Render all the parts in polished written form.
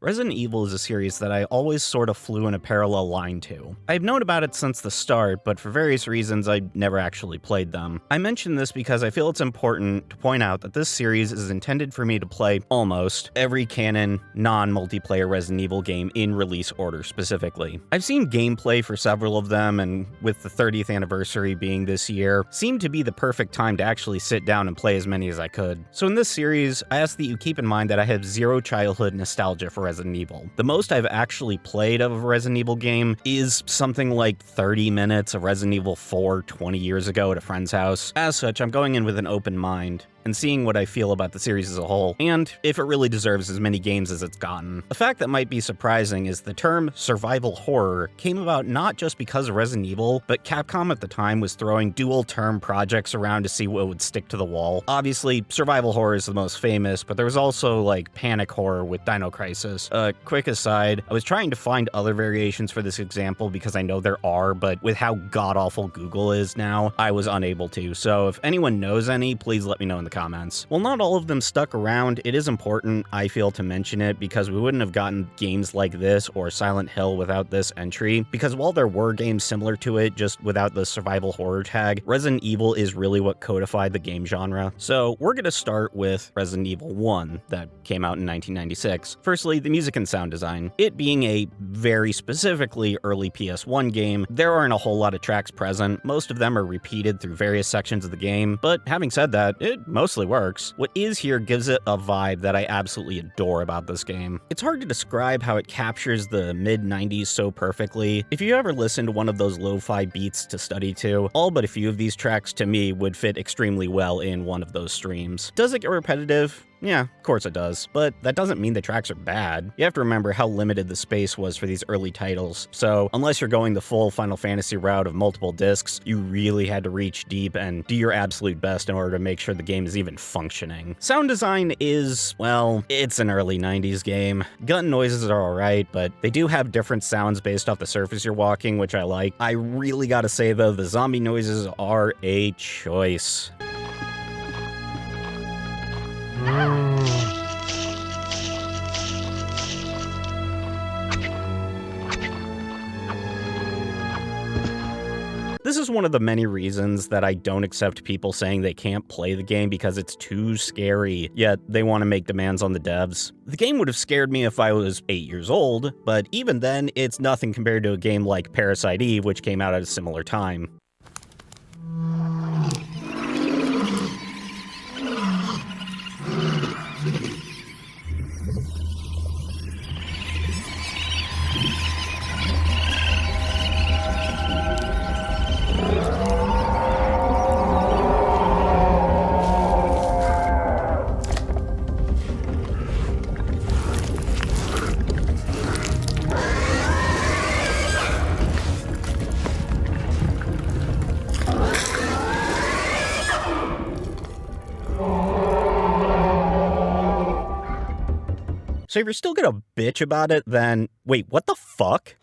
Resident Evil is a series that I always sort of flew in a parallel line to. I've known about it since the start, but for various reasons I never actually played them. I mention this because I feel it's important to point out that this series is intended for me to play almost every canon, non-multiplayer Resident Evil game in release order specifically. I've seen gameplay for several of them, and with the 30th anniversary being this year, seemed to be the perfect time to actually sit down and play as many as I could. So in this series, I ask that you keep in mind that I have zero childhood nostalgia for Resident Evil. The most I've actually played of a Resident Evil game is something like 30 minutes of Resident Evil 4 20 years ago at a friend's house. As such, I'm going in with an open mind and seeing what I feel about the series as a whole, and if it really deserves as many games as it's gotten. A fact that might be surprising is the term survival horror came about not just because of Resident Evil, but Capcom at the time was throwing dual-term projects around to see what would stick to the wall. Obviously, survival horror is the most famous, but there was also like panic horror with Dino Crisis. Quick aside, I was trying to find other variations for this example because I know there are, but with how god-awful Google is now, I was unable to. So if anyone knows any, please let me know in the comments. While not all of them stuck around, it is important, I feel, to mention it because we wouldn't have gotten games like this or Silent Hill without this entry, because while there were games similar to it, just without the survival horror tag, Resident Evil is really what codified the game genre. So we're gonna start with Resident Evil 1, that came out in 1996. Firstly, the music and sound design. It being a very specifically early PS1 game, there aren't a whole lot of tracks present. Most of them are repeated through various sections of the game, but having said that, it mostly works. What is here gives it a vibe that I absolutely adore about this game. It's hard to describe how it captures the mid-90s so perfectly. If you ever listen to one of those lo-fi beats to study to, all but a few of these tracks to me would fit extremely well in one of those streams. Does it get repetitive? Yeah, of course it does, but that doesn't mean the tracks are bad. You have to remember how limited the space was for these early titles, so unless you're going the full Final Fantasy route of multiple discs, you really had to reach deep and do your absolute best in order to make sure the game is even functioning. Sound design is, well, it's an early 90s game. Gun noises are alright, but they do have different sounds based off the surface you're walking, which I like. I really gotta say though, the zombie noises are a choice. This is one of the many reasons that I don't accept people saying they can't play the game because it's too scary, yet they want to make demands on the devs. The game would have scared me if I was 8 years old, but even then, it's nothing compared to a game like Parasite Eve, which came out at a similar time. So if you're still gonna bitch about it, then wait, what the fuck?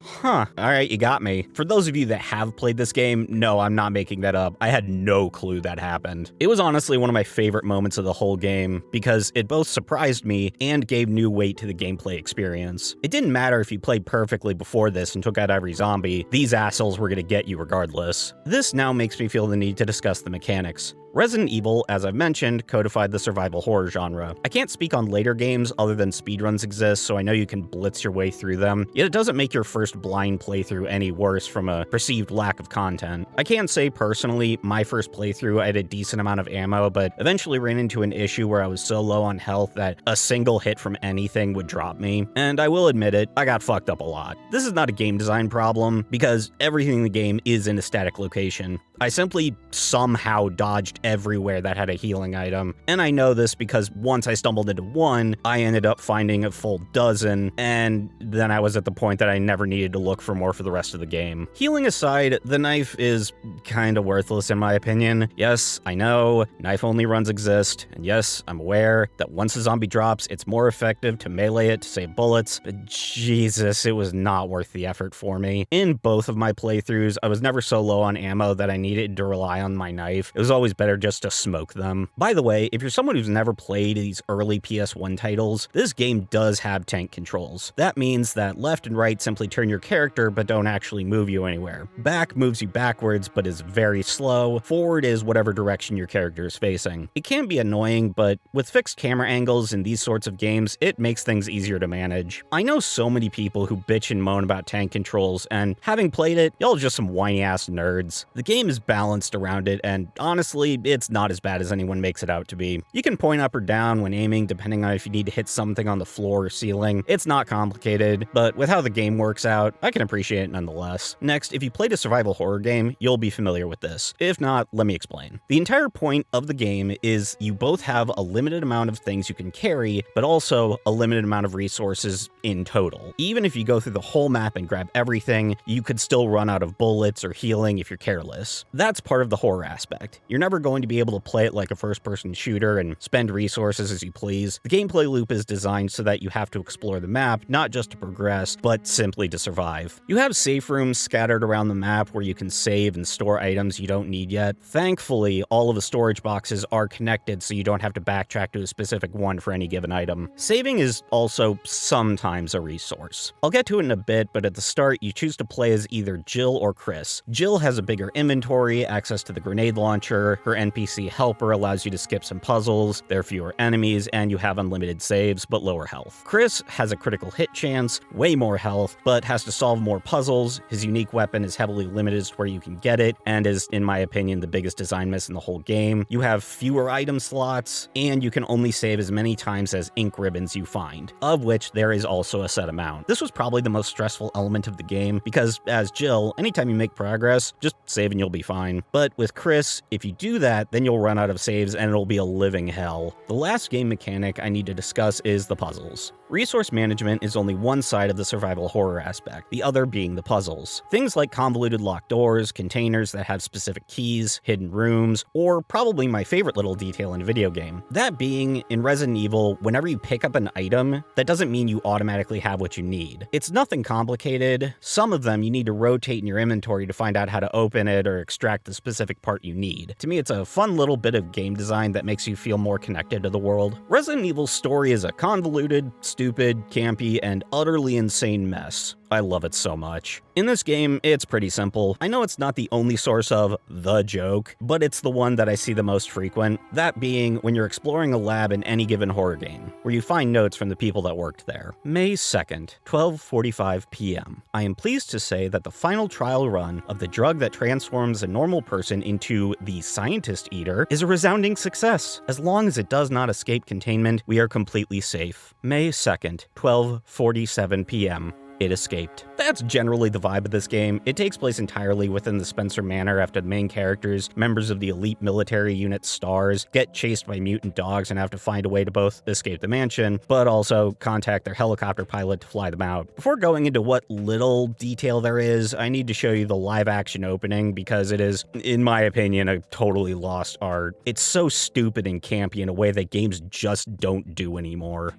Huh, alright, you got me. For those of you that have played this game, no, I'm not making that up. I had no clue that happened. It was honestly one of my favorite moments of the whole game, because it both surprised me and gave new weight to the gameplay experience. It didn't matter if you played perfectly before this and took out every zombie, these assholes were gonna get you regardless. This now makes me feel the need to discuss the mechanics. Resident Evil, as I've mentioned, codified the survival horror genre. I can't speak on later games other than speedruns exist, so I know you can blitz your way through them, yet it doesn't make your first blind playthrough any worse from a perceived lack of content. I can say personally, my first playthrough I had a decent amount of ammo, but eventually ran into an issue where I was so low on health that a single hit from anything would drop me, and I will admit it, I got fucked up a lot. This is not a game design problem, because everything in the game is in a static location. I simply somehow dodged everywhere that had a healing item, and I know this because once I stumbled into one, I ended up finding a full dozen, and then I was at the point that I never needed to look for more for the rest of the game. Healing aside, the knife is kinda worthless in my opinion. Yes, I know, knife-only runs exist, and yes, I'm aware that once a zombie drops, it's more effective to melee it to save bullets, but Jesus, it was not worth the effort for me. In both of my playthroughs, I was never so low on ammo that I needed to rely on my knife. It was always better just to smoke them. By the way, if you're someone who's never played these early PS1 titles, this game does have tank controls. That means that left and right simply turn your character but don't actually move you anywhere. Back moves you backwards but is very slow. Forward is whatever direction your character is facing. It can be annoying, but with fixed camera angles in these sorts of games, it makes things easier to manage. I know so many people who bitch and moan about tank controls, and having played it, y'all are just some whiny-ass nerds. The game is balanced around it, and honestly, it's not as bad as anyone makes it out to be. You can point up or down when aiming, depending on if you need to hit something on the floor or ceiling. It's not complicated, but with how the game works out, I can appreciate it nonetheless. Next, if you played a survival horror game, you'll be familiar with this. If not, let me explain. The entire point of the game is you both have a limited amount of things you can carry, but also a limited amount of resources in total. Even if you go through the whole map and grab everything, you could still run out of bullets or healing if you're careless. That's part of the horror aspect. You're never going to be able to play it like a first-person shooter and spend resources as you please. The gameplay loop is designed so that you have to explore the map, not just to progress, but simply to survive. You have safe rooms scattered around the map where you can save and store items you don't need yet. Thankfully, all of the storage boxes are connected so you don't have to backtrack to a specific one for any given item. Saving is also sometimes a resource. I'll get to it in a bit, but at the start, you choose to play as either Jill or Chris. Jill has a bigger inventory, access to the grenade launcher, her NPC helper allows you to skip some puzzles, there are fewer enemies, and you have unlimited saves, but lower health. Chris has a critical hit chance, way more health, but has to solve more puzzles. His unique weapon is heavily limited to where you can get it, and is, in my opinion, the biggest design miss in the whole game. You have fewer item slots, and you can only save as many times as ink ribbons you find, of which there is also a set amount. This was probably the most stressful element of the game, because as Jill, anytime you make progress, just save and you'll be fine. But with Chris, if you do that, then you'll run out of saves and it'll be a living hell. The last game mechanic I need to discuss is the puzzles. Resource management is only one side of the survival horror aspect, the other being the puzzles. Things like convoluted locked doors, containers that have specific keys, hidden rooms, or probably my favorite little detail in a video game. That being, in Resident Evil, whenever you pick up an item, that doesn't mean you automatically have what you need. It's nothing complicated. Some of them you need to rotate in your inventory to find out how to open it or extract the specific part you need. To me, it's a fun little bit of game design that makes you feel more connected to the world. Resident Evil's story is a convoluted, stupid, campy, and utterly insane mess. I love it so much. In this game, it's pretty simple. I know it's not the only source of the joke, but it's the one that I see the most frequent. That being when you're exploring a lab in any given horror game, where you find notes from the people that worked there. May 2nd, 12:45 p.m. I am pleased to say that the final trial run of the drug that transforms a normal person into the Scientist Eater is a resounding success. As long as it does not escape containment, we are completely safe. May 2nd, 12:47 p.m. It escaped. That's generally the vibe of this game. It takes place entirely within the Spencer Manor after the main characters, members of the elite military unit STARS, get chased by mutant dogs and have to find a way to both escape the mansion, but also contact their helicopter pilot to fly them out. Before going into what little detail there is, I need to show you the live-action opening because it is, in my opinion, a totally lost art. It's so stupid and campy in a way that games just don't do anymore.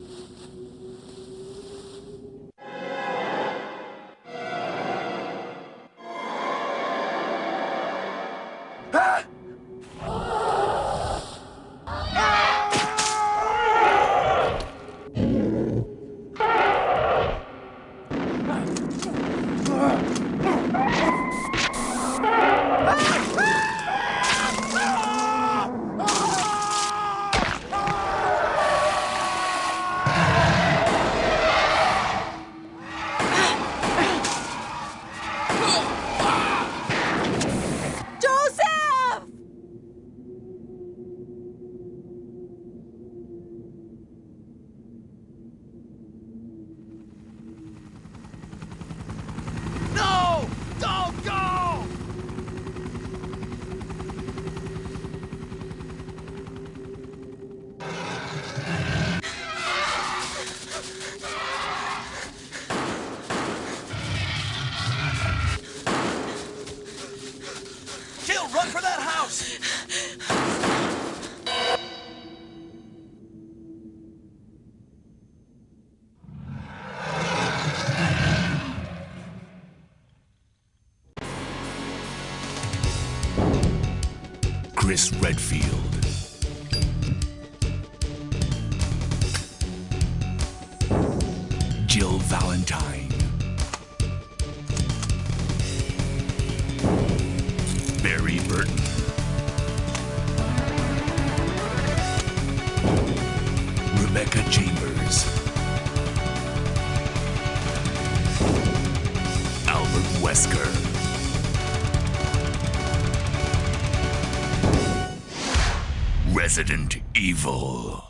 Chris Redfield. Jill Valentine. Barry Burton. Rebecca Chambers. Albert Wesker. Resident Evil.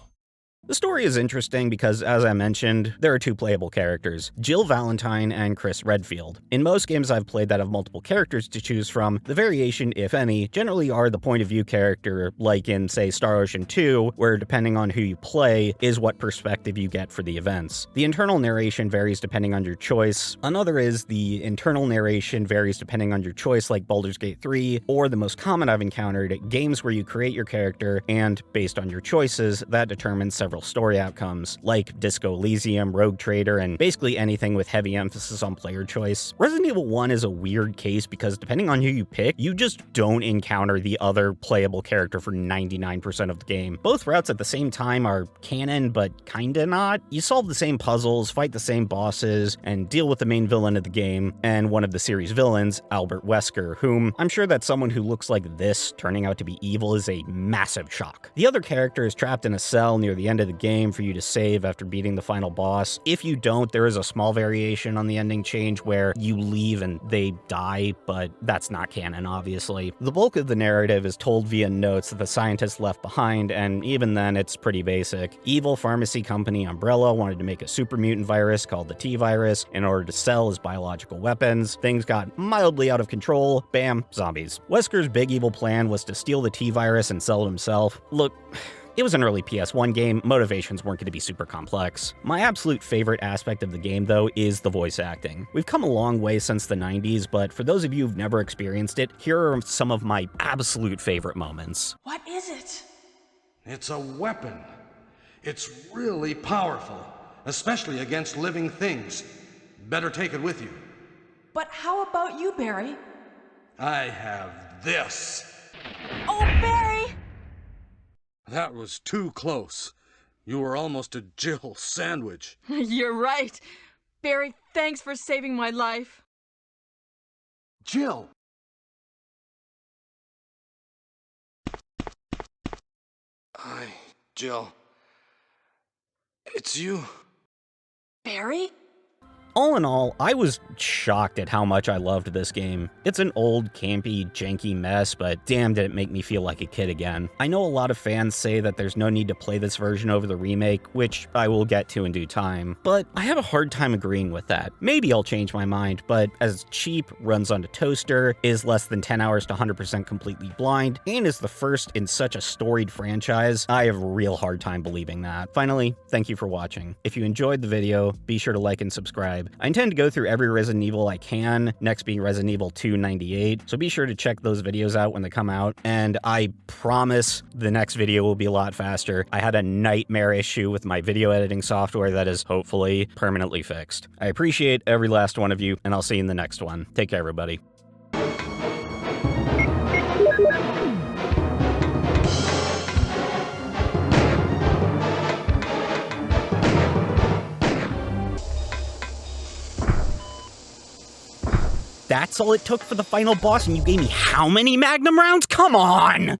The story is interesting because, as I mentioned, there are two playable characters, Jill Valentine and Chris Redfield. In most games I've played that have multiple characters to choose from, the variation, if any, generally are the point of view character, like in, say, Star Ocean 2, where depending on who you play is what perspective you get for the events. The internal narration varies depending on your choice. Another is the internal narration varies depending on your choice, like Baldur's Gate 3, or the most common I've encountered, games where you create your character and, based on your choices, that determines several story outcomes, like Disco Elysium, Rogue Trader, and basically anything with heavy emphasis on player choice. Resident Evil 1 is a weird case because depending on who you pick, you just don't encounter the other playable character for 99% of the game. Both routes at the same time are canon, but kinda not. You solve the same puzzles, fight the same bosses, and deal with the main villain of the game, and one of the series villains, Albert Wesker, whom I'm sure that someone who looks like this turning out to be evil is a massive shock. The other character is trapped in a cell near the end of the game for you to save after beating the final boss. If you don't, there is a small variation on the ending change where you leave and they die, but that's not canon, obviously. The bulk of the narrative is told via notes that the scientists left behind, and even then, it's pretty basic. Evil pharmacy company Umbrella wanted to make a super mutant virus called the T-Virus in order to sell as biological weapons. Things got mildly out of control. Bam, zombies. Wesker's big evil plan was to steal the T-Virus and sell it himself. Look, it was an early PS1 game, motivations weren't going to be super complex. My absolute favorite aspect of the game, though, is the voice acting. We've come a long way since the 90s, but for those of you who've never experienced it, here are some of my absolute favorite moments. What is it? It's a weapon. It's really powerful, especially against living things. Better take it with you. But how about you, Barry? I have this. Oh, Barry! That was too close. You were almost a Jill sandwich. You're right. Barry, thanks for saving my life. Jill! Hi, Jill. It's you. Barry? All in all, I was shocked at how much I loved this game. It's an old, campy, janky mess, but damn did it make me feel like a kid again. I know a lot of fans say that there's no need to play this version over the remake, which I will get to in due time, but I have a hard time agreeing with that. Maybe I'll change my mind, but as cheap, runs on a toaster, is less than 10 hours to 100% completely blind, and is the first in such a storied franchise, I have a real hard time believing that. Finally, thank you for watching. If you enjoyed the video, be sure to like and subscribe. I intend to go through every Resident Evil I can, next being Resident Evil 2 98, so be sure to check those videos out when they come out, and I promise the next video will be a lot faster. I had a nightmare issue with my video editing software that is hopefully permanently fixed. I appreciate every last one of you, and I'll see you in the next one. Take care, everybody. That's all it took for the final boss, and you gave me how many Magnum rounds? Come on!